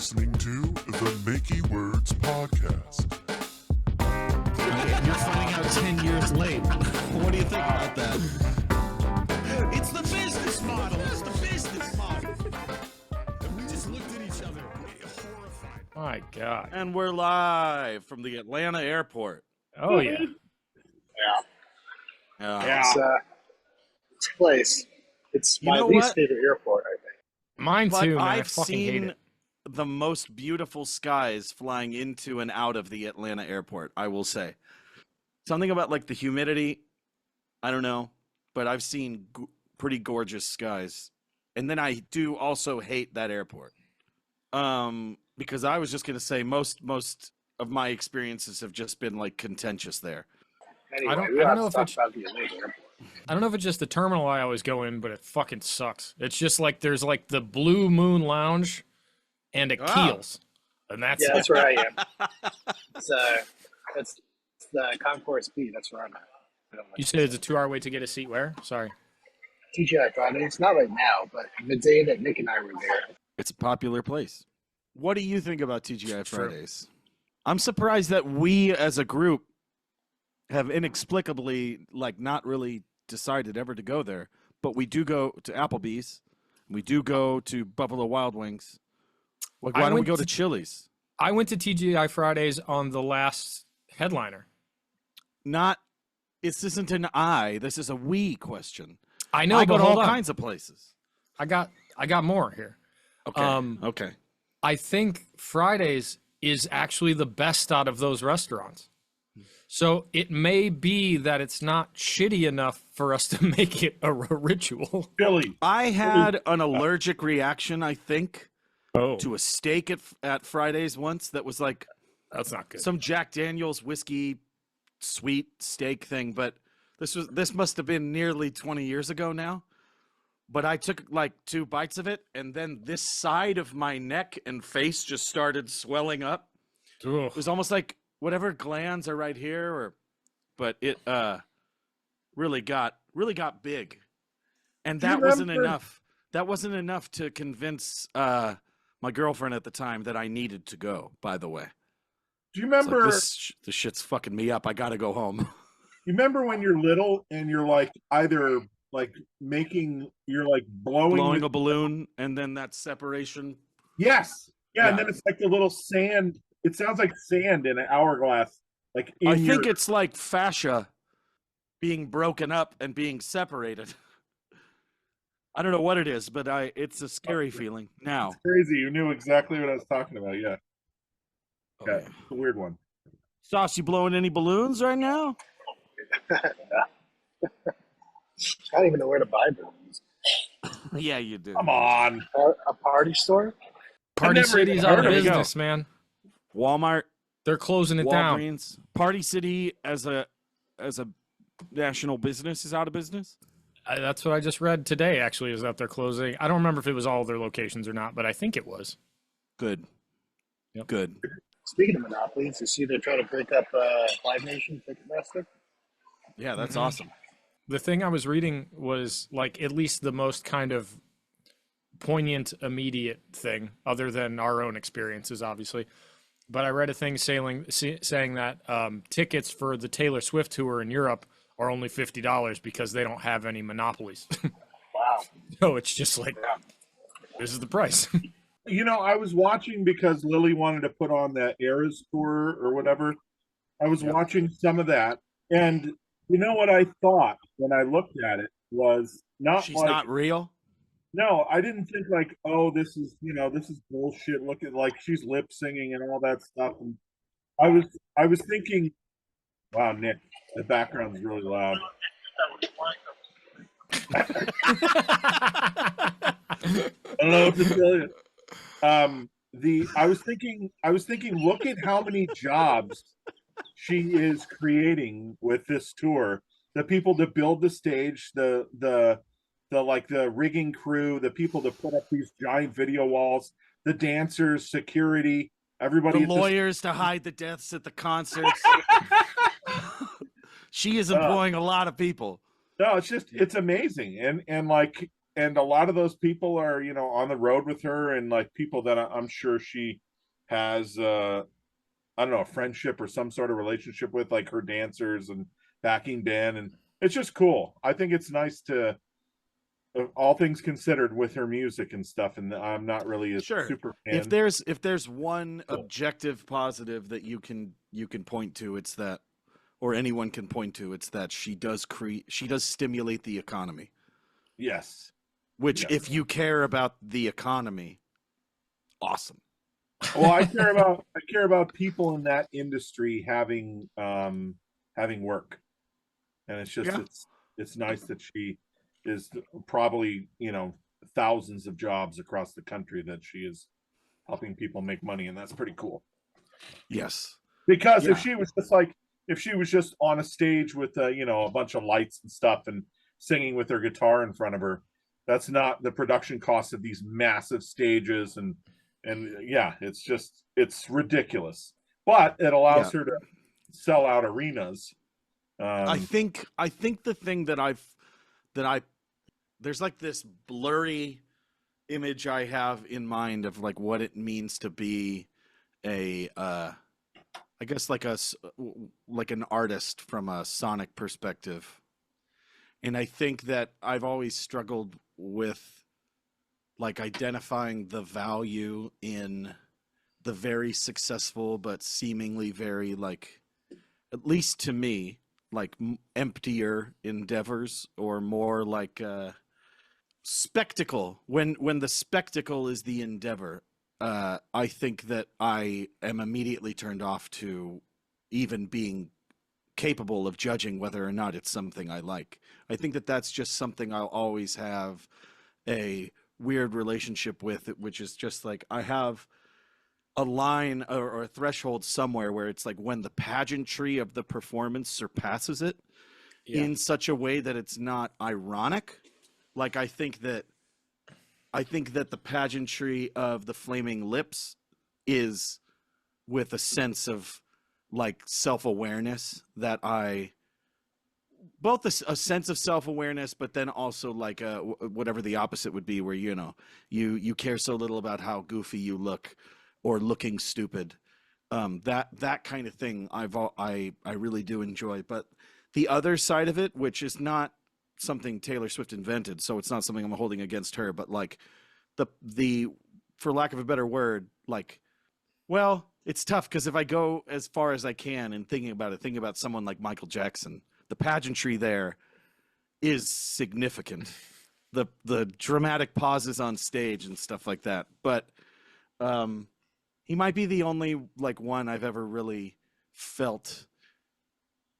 listening to the Makey Words Podcast. Okay, you're finding out 10 years late. What do you think about that? It's the business model. It's the business model. And we just looked at each other, horrified. My God. And we're live from the Atlanta airport. Oh, yeah. Yeah. It's a place. It's You my know least what? favorite airport, I think. Mine But too, man. I I've fucking hate seen it. the most beautiful skies flying into and out of the Atlanta airport, I will say. Something about like the humidity, I don't know, but I've seen pretty gorgeous skies. And then I do also hate that airport. Because I was just going to say most of my experiences have just been like contentious there. Anyway, I don't we have know to if talk it's- about the Atlanta airport. I don't know if it's just the terminal I always go in, but it fucking sucks. It's just like there's like the Blue Moon Lounge and a Keels. And that's Yeah, it. that's where I am. It's the Concourse B. That's where I'm at. I don't like You said it's a 2-hour wait to get a seat where? Sorry. TGI Fridays. Not right now, but the day that Nick and I were there. It's a popular place. What do you think about TGI True. Fridays? I'm surprised that we as a group have inexplicably like not really decided ever to go there, but we do go to Applebee's. We do go to Buffalo Wild Wings. Like, why don't we went go to to- Chili's? I went to TGI Fridays on the last headliner. This isn't an I, this is a we question. I know, I go but to hold all on. kinds of places. I got more here. Okay. Okay. I think Fridays is actually the best out of those restaurants. So it may be that it's not shitty enough for us to make it a ritual. Billy. I had an allergic reaction, I think, Oh, to a steak at Fridays once that was like that's not good. some Jack Daniel's whiskey sweet steak thing, but this must have been nearly 20 years ago now. But I took like 2 bites of it, and then this side of my neck and face just started swelling up. Ugh. It was almost like whatever glands are right here, but it really got big, and Do you that wasn't remember- enough. That wasn't enough to convince my girlfriend at the time that I needed to go. By the way, Do you It's like, remember? this shit's fucking me up. I gotta go home. You remember when you're little and you're like either like you're like Blowing the- a balloon and then that separation. Yes. Yeah, and Yeah. then it's like the little sand. It sounds like sand in an hourglass. Like I think it's like fascia being broken up and being separated. I don't know what it is, but it's a scary feeling now. crazy. You knew exactly what I was talking about. Yeah. Yeah. Okay. It's a weird one. Sauce, you blowing any balloons right now? I don't even know where to buy balloons. Yeah, you do. Come on. A party store? Party never City's even out heard of of it. business, man. Walmart, They're closing it down. Walgreens, Party City as a national business is out of business. That's what I just read today, actually, is that they're closing. I don't remember if it was all their locations or not, but I think it was. Good. Yep. Good. Speaking of monopolies, you see they're trying to break up Live Nation Ticketmaster? Yeah, that's Mhm. awesome. The thing I was reading was like at least the most kind of poignant, immediate thing, other than our own experiences, obviously. But I read a thing saying that tickets for the Taylor Swift tour in Europe are only $50 because they don't have any monopolies. Wow. So it's just like, this is the price. You know, I was watching because Lily wanted to put on that Eras tour or whatever. I was Yep. watching some of that, and you know what I thought when I looked at it was not She's like not real. no, I didn't think like, oh, this is bullshit. Look at like she's lip singing and all that stuff. And I was thinking, wow, Nick, the background's really loud. I don't know what to tell you. I was thinking, look at how many jobs she is creating with this tour. The people to build the stage, the rigging crew, the people to put up these giant video walls, the dancers, security, everybody. The at this- lawyers to hide the deaths at the concerts. She is employing a lot of people. No, it's amazing, and like and a lot of those people are, on the road with her, and like people that I'm sure she has, I don't know, a friendship or some sort of relationship with, like her dancers and backing band, and it's just cool. I think it's nice to, all things considered, with her music and stuff. And I'm not really a Sure. super If fan. there's one objective positive that you can point to, it's that, or anyone can point to, it's that she does stimulate the economy. Yes. Which, Yes. if you care about the economy, awesome. Well, I care about people in that industry having work, and it's just Yeah. it's nice that she is probably, thousands of jobs across the country that she is helping people make money, and that's pretty cool. Yes. Because Yeah. if she was just on a stage with a bunch of lights and stuff and singing with her guitar in front of her, that's not the production costs of these massive stages, and yeah, it's ridiculous. But it allows her to sell out arenas. I think the thing that there's like this blurry image I have in mind of like what it means to be a I guess like an artist from a sonic perspective. And I think that I've always struggled with like identifying the value in the very successful but seemingly very, like, at least to me, like emptier endeavors, or more like spectacle. When the spectacle is the endeavor, I think that I am immediately turned off to even being capable of judging whether or not it's something I like. I think that that's just something I'll always have a weird relationship with, which is just like I have a line or a threshold somewhere where it's like when the pageantry of the performance surpasses it in such a way that it's not ironic. Like I think that the pageantry of the Flaming Lips is with a sense of like self-awareness that both a sense of self-awareness, but then also like whatever the opposite would be, where you care so little about how goofy you look or looking stupid. That kind of thing I really do enjoy. But the other side of it, which is not something Taylor Swift invented, so it's not something I'm holding against her, but like the for lack of a better word, like, well, it's tough because if I go as far as I can and thinking about someone like Michael Jackson, the pageantry there is significant. The dramatic pauses on stage and stuff like that. But he might be the only like one I've ever really felt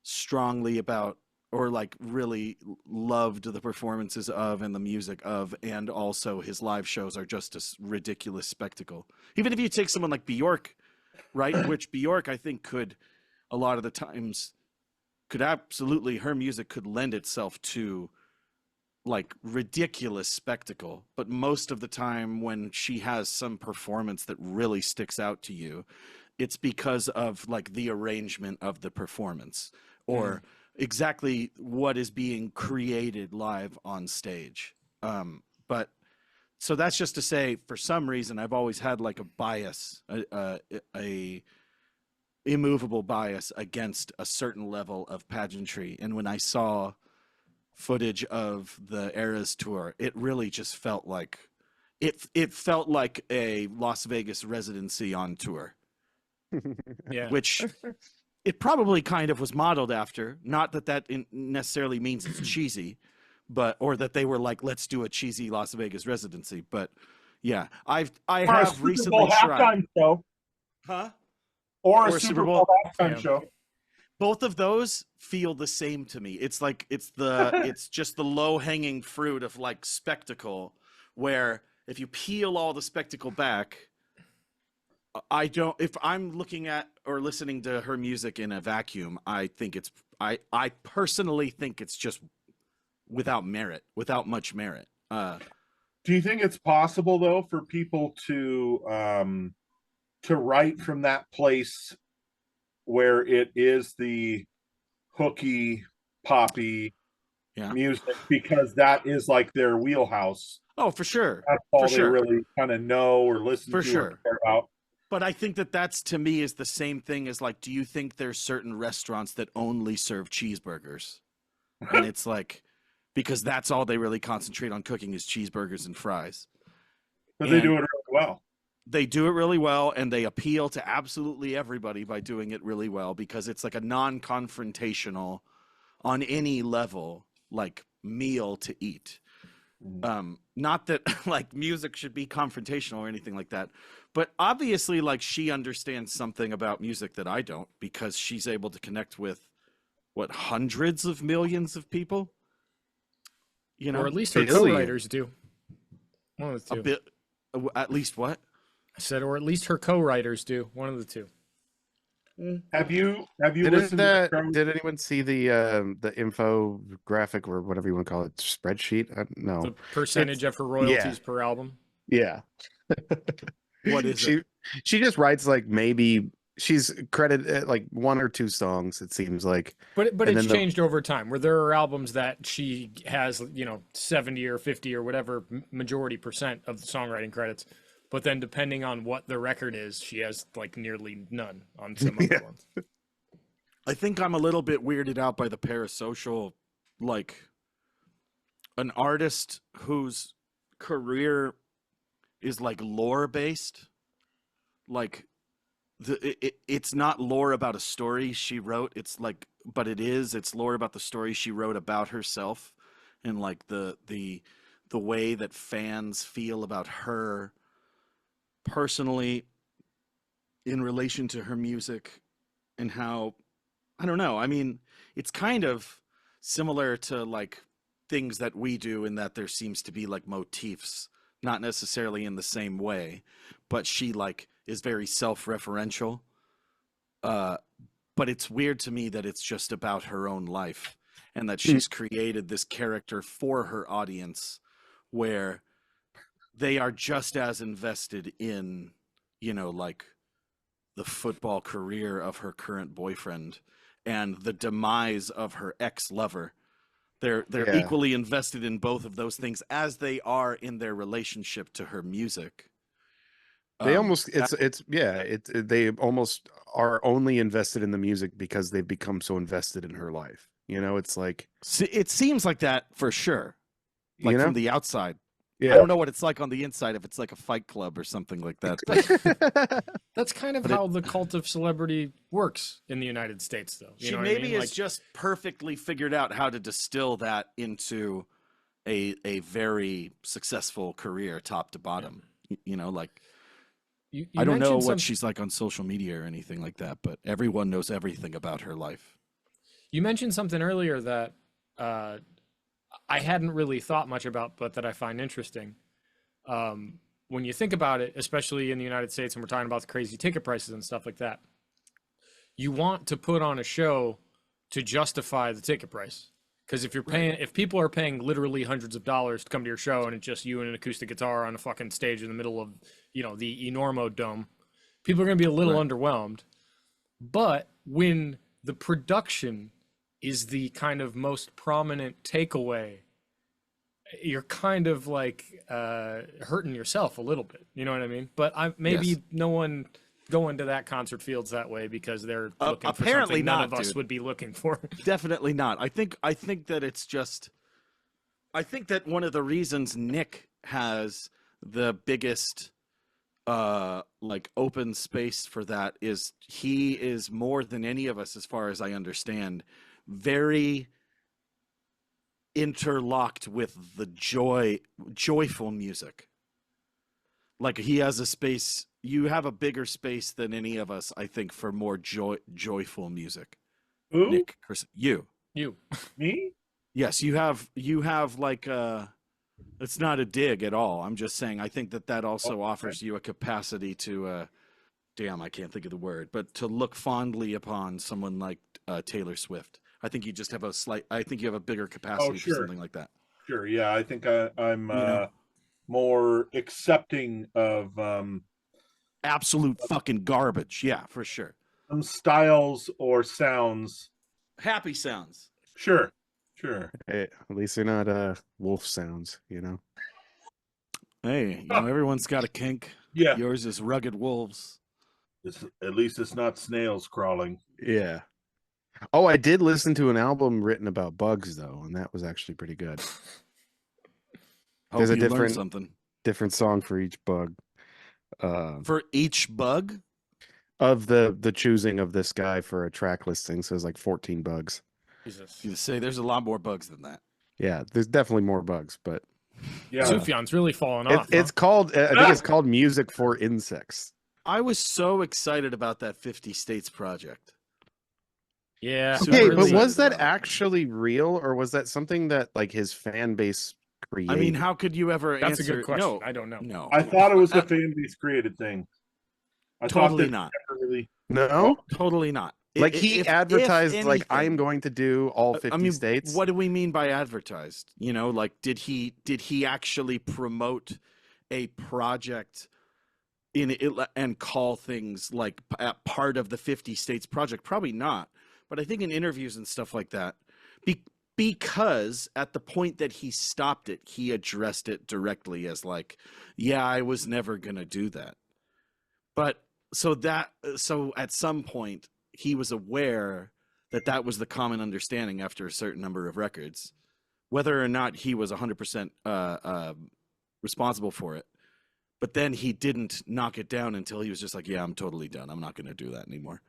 strongly about, or like really loved the performances of and the music of, and also his live shows are just a ridiculous spectacle. Even if you take someone like Bjork, right? Which Bjork, I think, could a lot of the times could absolutely, her music could lend itself to like ridiculous spectacle, but most of the time when she has some performance that really sticks out to you, it's because of like the arrangement of the performance or exactly what is being created live on stage. But so that's just to say, for some reason, I've always had like a bias, a immovable bias against a certain level of pageantry. And when I saw footage of the Eras tour, it really just felt like it felt like a Las Vegas residency on tour. Yeah. Which it probably kind of was modeled after. Not that necessarily means it's cheesy, but or that they were like, let's do a cheesy Las Vegas residency. But yeah, I have recently tried. Show. Huh? Or a Super Bowl halftime show. Both of those feel the same to me. It's like it's just the low-hanging fruit of like spectacle, where if you peel all the spectacle back, if I'm looking at or listening to her music in a vacuum, I personally think it's just without much merit. Do you think it's possible though for people to write from that place where it is the hooky, poppy, Yeah. music because that is like their wheelhouse. Oh, for sure. That's all For they sure. really kind of know or listen For to sure. or care about. But I think that that's, to me, is the same thing as like, do you think there's certain restaurants that only serve cheeseburgers? And it's like, because that's all they really concentrate on cooking is cheeseburgers and fries. But they do And it really well. they do it really well, and they appeal to absolutely everybody by doing it really well because it's like a non-confrontational, on any level, like meal to eat. Not that like music should be confrontational or anything like that, but obviously like she understands something about music that I don't, because she's able to connect with what, hundreds of millions of people, you know, Or at least her Billion. co-writers do. One of the a two. bit, at least what? I said, or at least her co-writers do. One of the two. Have you Did, listened to the show? did anyone see the infographic or whatever you want to call it, spreadsheet? No. The percentage of her royalties per album. Yeah. What is she it? she just writes like maybe she's credited like 1 or 2 songs, it seems like. But And it's then changed over time, where there are albums that she has, 70 or 50 or whatever majority percent of the songwriting credits. But then depending on what the record is, she has like nearly none on some other ones. I think I'm a little bit weirded out by the parasocial, like an artist whose career is like lore based. Like it's not lore about a story she wrote. It's like, but it's lore about the story she wrote about herself, and like the way that fans feel about her personally in relation to her music, and how, I don't know. I mean, it's kind of similar to like things that we do in that there seems to be like motifs, not necessarily in the same way, but she like is very self-referential. But it's weird to me that it's just about her own life, and that she's created this character for her audience where they are just as invested in, like the football career of her current boyfriend and the demise of her ex-lover. They're equally invested in both of those things as they are in their relationship to her music. They almost they almost are only invested in the music because they've become so invested in her life. It's like, it seems like that for sure. Like from the outside. Yeah. I don't know what it's like on the inside, if it's like a Fight Club or something like that. But That's kind of how the cult of celebrity works in the United States, though. she maybe has just perfectly figured out how to distill that into a very successful career, top to bottom. Like, You I don't know mentioned what she's like on social media or anything like that, but everyone knows everything about her life. You mentioned something earlier that I hadn't really thought much about, but that I find interesting. When you think about it, especially in the United States, and we're talking about the crazy ticket prices and stuff like that, you want to put on a show to justify the ticket price. Because if people are paying literally hundreds of dollars to come to your show, and it's just you and an acoustic guitar on a fucking stage in the middle of, the Enormo Dome, people are going to be a little underwhelmed. But when the production is the kind of most prominent takeaway, you're kind of like hurting yourself a little bit. You know what I mean? But maybe no one going to that concert feels that way because they're looking for apparently something none not, of us dude. would be looking for. Definitely not. I think that it's just, I think that one of the reasons Nick has the biggest like open space for that is he is, more than any of us, as far as I understand, very interlocked with the joyful music. Like, he has a space, you have a bigger space than any of us, I think, for more joyful music. Who? Nick, Chris, you. Me? Yes, you have like it's not a dig at all. I'm just saying I think that also offers you a capacity to damn, I can't think of the word, but to look fondly upon someone like Taylor Swift. I think you just have I think you have a bigger capacity for something like that. Sure, yeah. I think I'm more accepting of Absolute fucking garbage. Yeah, for sure. some styles or sounds. Happy sounds. Sure. Sure. Hey, at least they're not wolf sounds, you know. Hey, everyone's got a kink. Yeah. Yours is rugged wolves. At least it's not snails crawling. Yeah. Oh, I did listen to an album written about bugs though, and that was actually pretty good. Hope There's a you learned different something. different song for each bug. For each bug? Of the choosing of this guy for a track listing, so there's like 14 bugs. Jesus. You say there's a lot more bugs than that. Yeah, there's definitely more bugs, but Yeah. Sufjan's really falling off. it's called. I think it's called Music for Insects. I was so excited about that 50 States project. Yeah. Super Okay, really but was that excited about it. actually real, or was that something that like his fan base created? I mean, how could you ever That's answer? a good question. No, I don't know. no. I thought it was a fan base created thing. I Totally thought that not. never really. No, Totally not. like he advertised like I am anything- going to do all 50 I mean, states. what do we mean by advertised? You know, like did he actually promote a project in it and call things like part of the 50 States project? Probably not. But I think in interviews and stuff like that, because at the point that he stopped it, he addressed it directly as like, yeah, I was never going to do that. But so at some point he was aware that that was the common understanding after a certain number of records, whether or not he was 100% responsible for it. But then he didn't knock it down until he was just like, yeah, I'm totally done. I'm not going to do that anymore.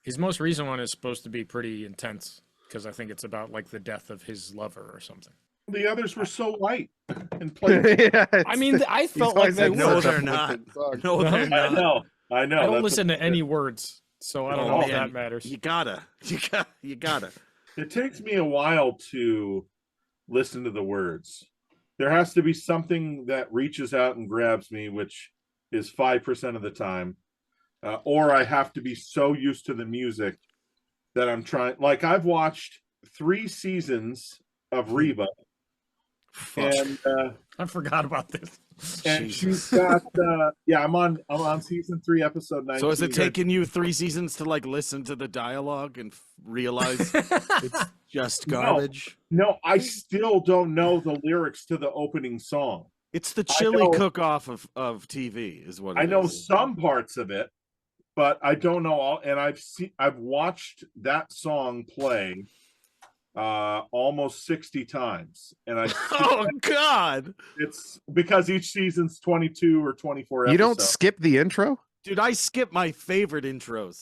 His most recent one is supposed to be pretty intense because I think it's about like the death of his lover or something. The others were so light and played. Yeah, I mean, I felt always like they had were. No, such a they're not. fucking song. No, they're I not. know. I know. I don't That's listen what- to any words, so I don't Oh, know if man, that matters. You gotta. It takes me a while to listen to the words. There has to be something that reaches out and grabs me, which is 5% of the time. Or I have to be so used to the music that I'm trying. Like, I've watched 3 seasons of Reba, and I forgot about this. and Jesus. she's got I'm on season 3, episode 19. So is it taking you 3 seasons to like listen to the dialogue and realize it's just garbage? No, I still don't know the lyrics to the opening song. It's the I chili know- cook-off of TV, is what it I know is. some parts of it, but I don't know all. And I've watched that song play almost 60 times, and Oh God, it's because each season's 22 or 24 You don't episodes. skip the intro? dude! I skip my favorite intros.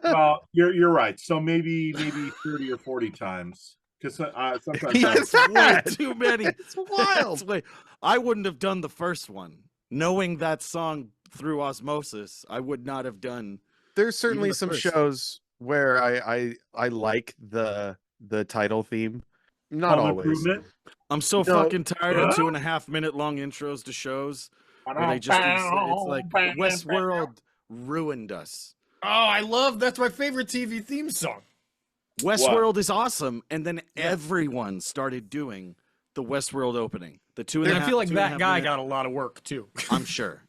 Well, you're right. So maybe 30 or 40 times, because sometimes Yes. That's way that? too many. It's wild. That's way. I wouldn't have done the first one, knowing that song through osmosis. I would not have done. There's certainly the some first. shows where I like the title theme. Not Home always. Improvement. I'm so No. fucking tired of 2.5 minute long intros to shows where they just it's like Westworld ruined us. Oh, I love that's my favorite TV theme song. Westworld is awesome, and then everyone started doing the Westworld opening. The two and a And I half- feel like 2.5 that guy minute- got a lot of work too. I'm sure.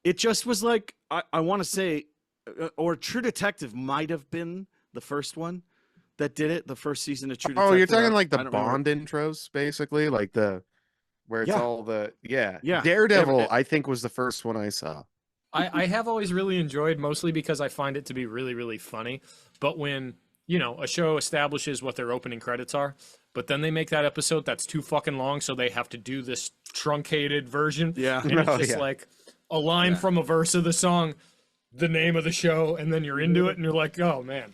It just was like I want to say, or True Detective might have been the first one that did it. The first season of True Detective. Oh, you're talking I- like the I don't remember. Bond intros, basically, like where it's Yeah. all the Yeah. Daredevil. I think was the first one I saw. I have always really enjoyed, mostly because I find it to be really, really funny. But when, a show establishes what their opening credits are, but then they make that episode that's too fucking long, so they have to do this truncated version. Yeah. And it's Oh, just yeah. like a line Yeah. from a verse of the song, the name of the show, and then you're into it and you're like, oh man.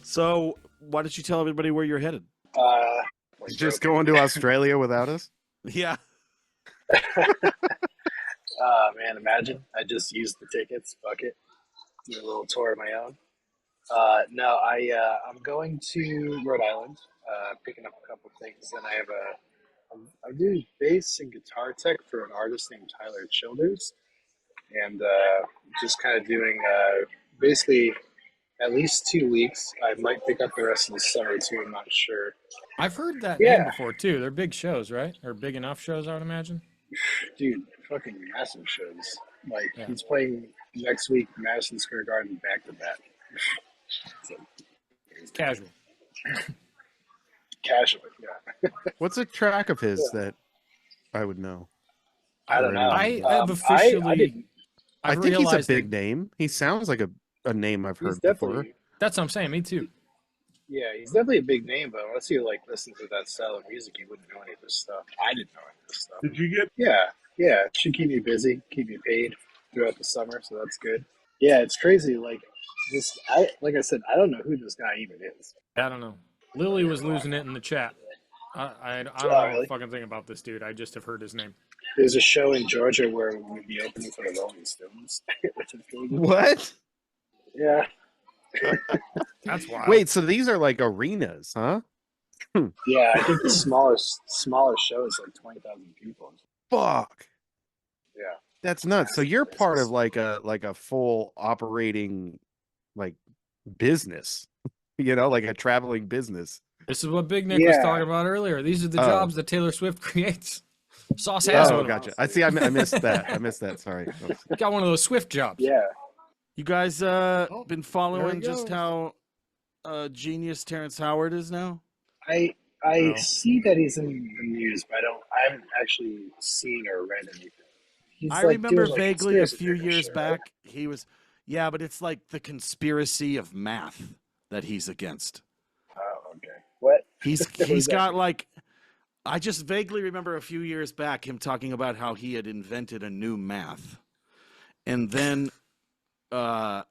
So why don't you tell everybody where you're headed? Just going to Australia without us? Yeah. Man, imagine I just used the tickets. Fuck it. Do a little tour of my own. No, I'm going to Rhode Island, picking up a couple things. Then I do bass and guitar tech for an artist named Tyler Childers, and just kind of doing basically at least 2 weeks. I might pick up the rest of the summer too. I'm not sure. I've heard that Yeah. name before too. They're big shows, right? Or big enough shows, I would imagine. Dude, fucking massive shows. Like Yeah. he's playing next week, Madison Square Garden, back to back. Casual. Casually, yeah. What's a track of his that I would know? I don't know. I have officially. I I've think he's a realized big that- name. He sounds like a name I've He's heard before. definitely, That's what I'm saying. Me too. yeah, he's definitely a big name. But unless you like listen to that style of music, you wouldn't know any of this stuff. I didn't know any of this stuff. Did you get? Yeah, it should keep me busy, keep me paid throughout the summer, so that's good. Yeah, it's crazy. Like this, like I said, I don't know who this guy even is. I don't know. Lily was losing it in the chat. I don't Oh, know really? a fucking thing about this dude. I just have heard his name. There's a show in Georgia where we'd be opening for the Rolling Stones. Which is really good. What? Yeah, That's wild. Wait, so these are like arenas, huh? yeah. I think the smallest show is like 20,000 people. Fuck. Yeah. That's nuts. So you're part of like a full operating like business, like a traveling business. This is what Big Nick was Yeah. talking about earlier. These are the Oh. jobs that Taylor Swift creates. Sauce has Oh, one. gotcha. I see. I missed that. I missed that. Sorry. Got one of those Swift jobs. Yeah. You guys been there following he just goes. how genius Terrence Howard is now? I No. see that he's in the news, but I haven't actually seen or read anything. He's I like remember doing, like, vaguely a conspiracy few theory years shit, right? back he was, yeah, but it's like the conspiracy of math that he's against. Oh, okay. What? He's What does he's that got mean? like, I just vaguely remember a few years back him talking about how he had invented a new math, and then I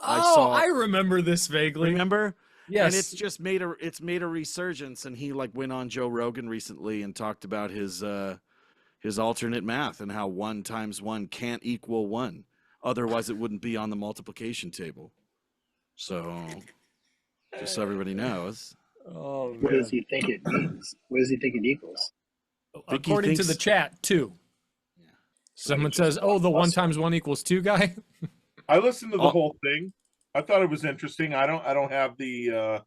saw. I remember this vaguely. Remember? Yes. And it's just made a resurgence, and he like went on Joe Rogan recently and talked about his alternate math and how 1 times 1 can't equal 1, otherwise it wouldn't be on the multiplication table. So, just so everybody knows, Oh, What does he think it means? What does he think it equals? Vicky According to thinks- the chat, 2. Someone says, "Oh, the 1 times 1 equals 2 guy." I listened to the Oh. whole thing. I thought it was interesting. I don't have the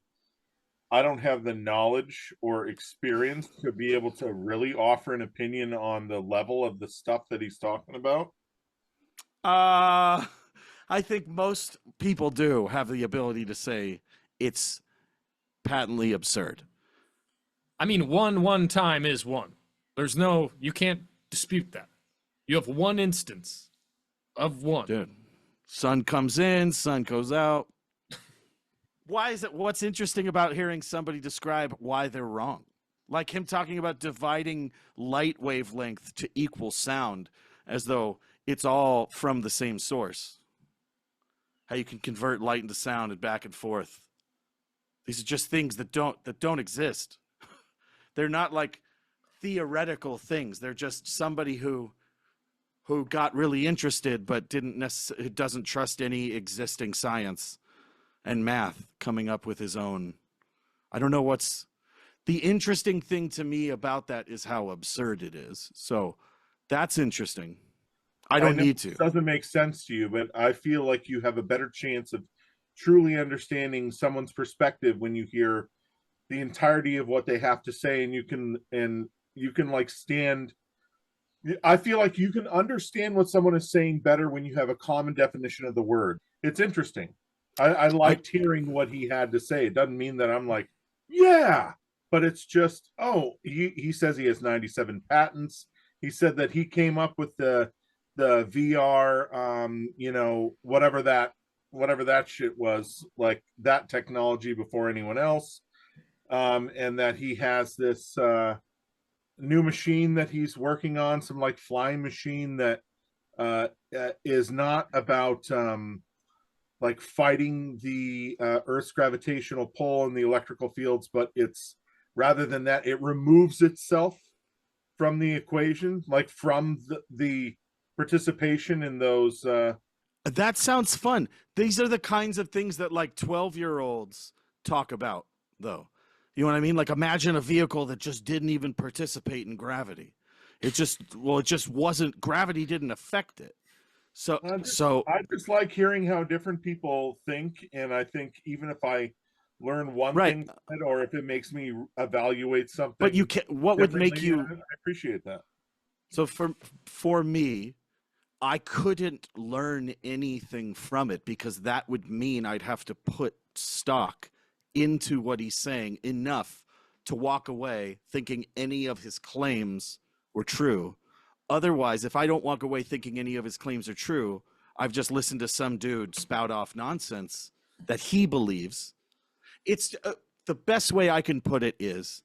knowledge or experience to be able to really offer an opinion on the level of the stuff that he's talking about. I think most people do have the ability to say it's patently absurd. I mean, 1 time is 1. There's no, you can't dispute that. You have 1 instance of 1. Dude, sun comes in, sun goes out. Why is it? What's interesting about hearing somebody describe why they're wrong? Like him talking about dividing light wavelength to equal sound as though it's all from the same source. How you can convert light into sound and back and forth. These are just things that don't exist. They're not like theoretical things. They're just somebody who got really interested but doesn't trust any existing science and math coming up with his own. I don't know what's the interesting thing to me about that is how absurd it is. So that's interesting. I don't know need to. It doesn't make sense to you, but I feel like you have a better chance of truly understanding someone's perspective when you hear the entirety of what they have to say, and you can like stand. I feel like you can understand what someone is saying better when you have a common definition of the word. It's interesting. I liked hearing what he had to say. It doesn't mean that I'm like, yeah, but it's just, oh, he says he has 97 patents. He said that he came up with the VR, whatever that shit was, like that technology before anyone else. And that he has this new machine that he's working on, some like flying machine that is not about like fighting the Earth's gravitational pull and the electrical fields, but it's rather than that, it removes itself from the equation, like from the participation in those. That sounds fun. These are the kinds of things that like 12-year-olds talk about, though. You know what I mean? Like imagine a vehicle that just didn't even participate in gravity. It just wasn't, gravity didn't affect it. I just like hearing how different people think, and I think even if I learn one Right. thing from it, or if it makes me evaluate something, but you can. What would make differently, you? I appreciate that. So for me, I couldn't learn anything from it because that would mean I'd have to put stock into what he's saying enough to walk away thinking any of his claims were true. Otherwise, if I don't walk away thinking any of his claims are true, I've just listened to some dude spout off nonsense that he believes. It's the best way I can put it is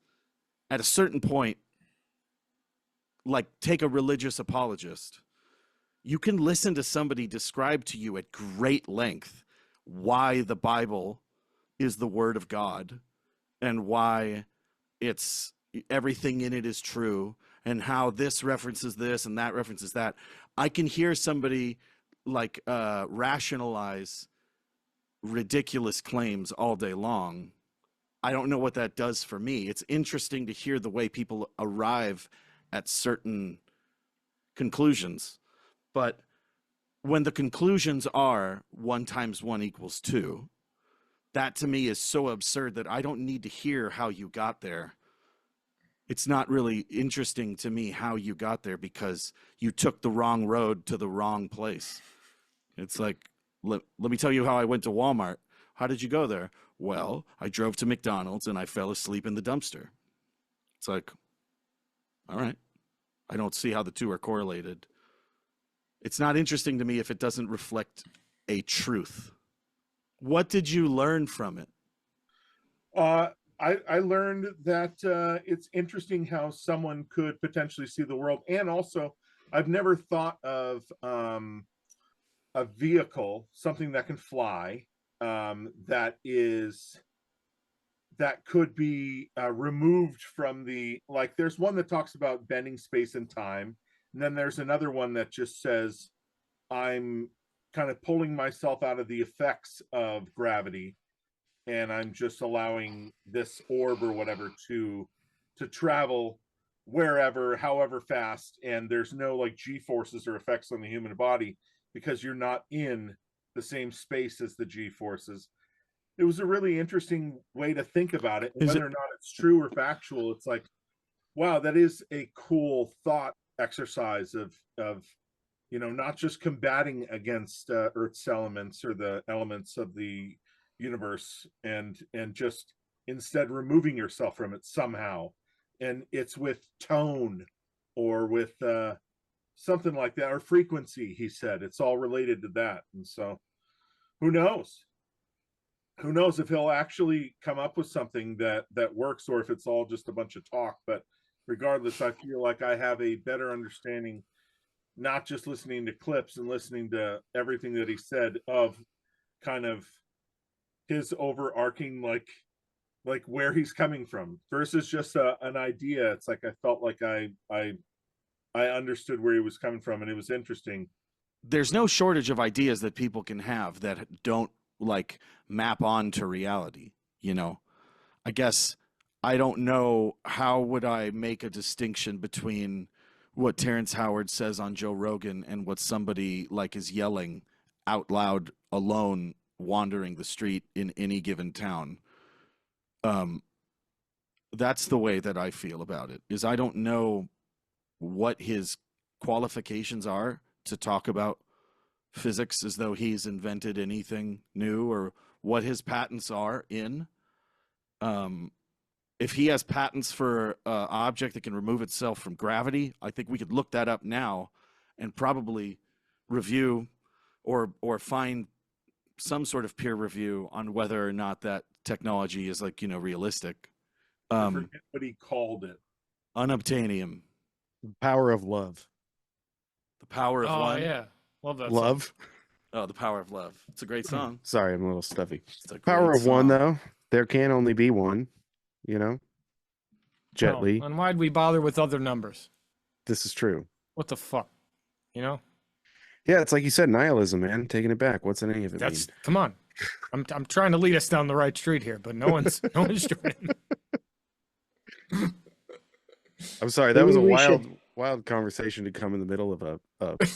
at a certain point, like take a religious apologist. You can listen to somebody describe to you at great length why the Bible is the word of God and why it's everything in it is true and how this references this and that references that. I can hear somebody like rationalize ridiculous claims all day long. I don't know what that does for me. It's interesting to hear the way people arrive at certain conclusions. But when the conclusions are 1 × 1 = 2, that to me is so absurd that I don't need to hear how you got there. It's not really interesting to me how you got there because you took the wrong road to the wrong place. It's like, let me tell you how I went to Walmart. How did you go there? Well, I drove to McDonald's and I fell asleep in the dumpster. It's like, all right. I don't see how the two are correlated. It's not interesting to me if it doesn't reflect a truth. What did you learn from it? I learned that it's interesting how someone could potentially see the world. And also, I've never thought of a vehicle, something that can fly, that could be removed from the, like, there's one that talks about bending space and time. And then there's another one that just says, I'm kind of pulling myself out of the effects of gravity, and I'm just allowing this orb or whatever to travel wherever, however fast, and there's no like G-forces or effects on the human body because you're not in the same space as the G-forces. It was a really interesting way to think about it. Whether or not it's true or factual, it's like, wow, that is a cool thought exercise of not just combating against Earth's elements or the elements of the universe, and just instead removing yourself from it somehow. And it's with tone or with something like that, or frequency. He said it's all related to that. And so who knows if he'll actually come up with something that works, or if it's all just a bunch of talk. But regardless, I feel like I have a better understanding, not just listening to clips and listening to everything that he said, of kind of his overarching, like where he's coming from versus just an idea. It's like I felt like I understood where he was coming from, and it was interesting. There's no shortage of ideas that people can have that don't like map on to reality. I guess I don't know how would I make a distinction between what Terrence Howard says on Joe Rogan and what somebody like is yelling out loud alone wandering the street in any given town. That's the way that I feel about it, is I don't know what his qualifications are to talk about physics as though he's invented anything new, or what his patents are in. If he has patents for an object that can remove itself from gravity, I think we could look that up now and probably review or find some sort of peer review on whether or not that technology is realistic. I forget what he called it. Unobtainium. Power of love. The power of one. Oh yeah, love that Love. song. Oh, the power of love. It's a great song. Sorry, I'm a little stuffy. It's a Power great of one, song. though. There can only be one. Jet No, Li. and why'd we bother with other numbers? This is true. What the fuck? Yeah, it's like you said, nihilism, man. Taking it back. What's any of it mean? Come on. I'm trying to lead us down the right street here, but no one's joining. I'm sorry. That was a Maybe we wild. should- wild conversation to come in the middle of a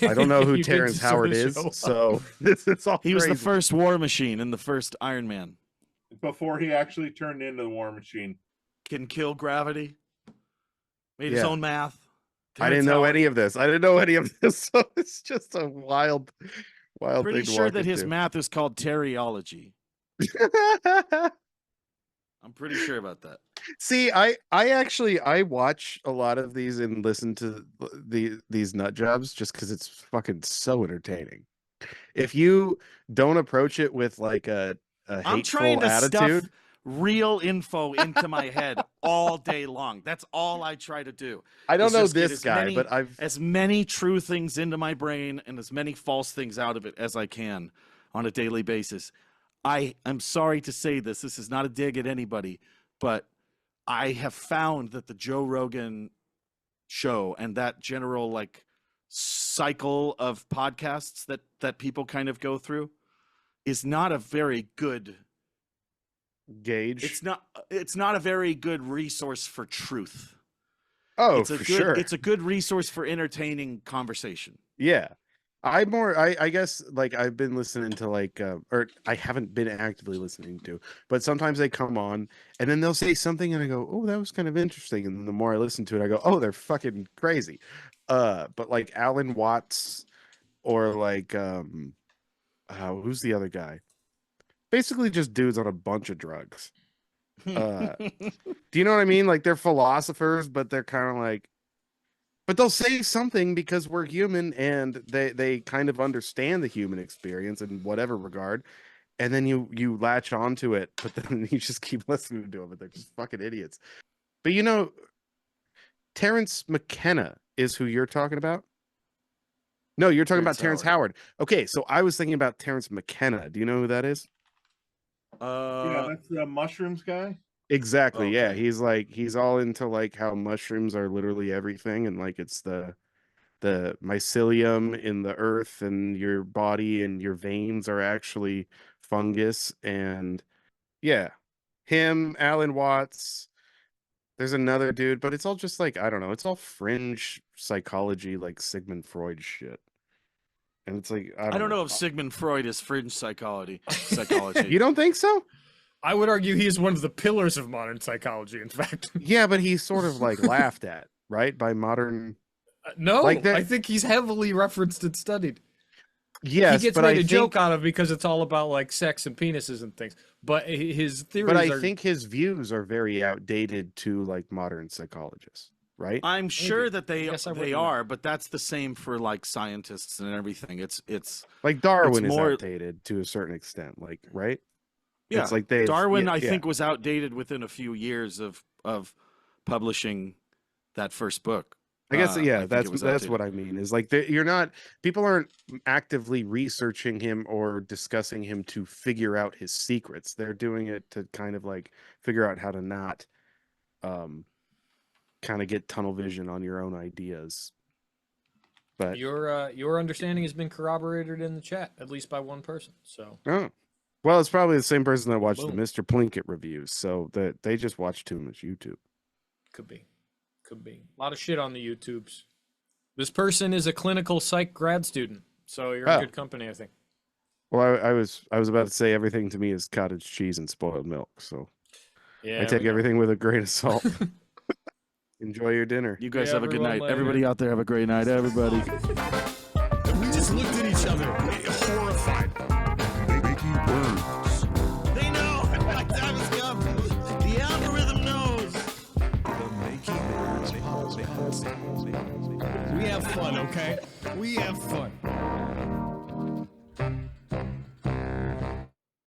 I don't know who You did Terrence just sort Howard of is, show up. so it's all He was the crazy. first War Machine in the first Iron Man. Before he actually turned into the War Machine. Can kill gravity. Made his Yeah. own math. I didn't Terrence know Howard. any of this. I didn't know any of this, so it's just a wild Pretty thing to sure walk that his into. math is called teriology. I'm pretty sure about that. See, I actually I watch a lot of these and listen to these nut jobs just because it's fucking so entertaining. If you don't approach it with like a I'm trying hateful to attitude, stuff real info into my head all day long. That's all I try to do. I don't is know just get this as guy, many- but I've as many true things into my brain and as many false things out of it as I can on a daily basis. I am sorry to say this. This is not a dig at anybody, but I have found that the Joe Rogan show and that general like cycle of podcasts that people kind of go through is not a very good gauge. it's not a very good resource for truth. Oh, It's a for good sure. it's a good resource for entertaining conversation. Yeah. I guess like I've been listening to like or I haven't been actively listening to, but sometimes they come on and then they'll say something and I go, "Oh, that was kind of interesting." And then the more I listen to it, I go, "Oh, they're fucking crazy." But like Alan Watts or like who's the other guy? Basically just dudes on a bunch of drugs. Do you know what I mean? Like they're philosophers, but they're kind of like, but they'll say something because we're human and they kind of understand the human experience in whatever regard. And then you latch onto it, but then you just keep listening to them, but they're just fucking idiots. But you know, Terrence McKenna is who you're talking about? No, you're talking about Terrence Howard. Okay, so I was thinking about Terrence McKenna. Do you know who that is? Yeah, that's the mushrooms guy. Exactly. Yeah, Okay. he's all into like how mushrooms are literally everything, and like it's the mycelium in the earth and your body and your veins are actually fungus. And yeah, him, Alan Watts. There's another dude, but it's all just like I don't know. It's all fringe psychology, like Sigmund Freud shit. And it's like I don't know if Sigmund Freud is fringe psychology. You don't think so? I would argue he is one of the pillars of modern psychology, in fact. Yeah, but he's sort of like laughed at, right? By modern. No, Like that- I think he's heavily referenced and studied. Yes, He gets but made I a think, joke out of because it's all about like sex and penises and things. But his theories but I are think his views are very outdated to like modern psychologists, right? I'm sure that guess I they wouldn't know. are, but that's the same for like scientists and everything. It's Like Darwin is more- outdated to a certain extent, like right? yeah. It's like they Darwin, yeah, I yeah. think, was outdated within a few years of publishing that first book. I guess I yeah, think that's it was that's outdated. what I mean. Is like you're not people aren't actively researching him or discussing him to figure out his secrets. They're doing it to kind of like figure out how to not kind of get tunnel vision on your own ideas. But your understanding has been corroborated in the chat, at least by one person. So oh. Well, it's probably the same person that watched Boom. the Mr. Plinkett reviews, so that they just watch too much YouTube. could be. A lot of shit on the YouTubes. This person is a clinical psych grad student, so you're in Oh. good company, I think. Well, I was about to say everything to me is cottage cheese and spoiled milk, so Yeah, I take we know. everything with a grain of salt. Enjoy your dinner. You guys Yeah, have a good everyone night. later. Everybody out there have a great night. Everybody.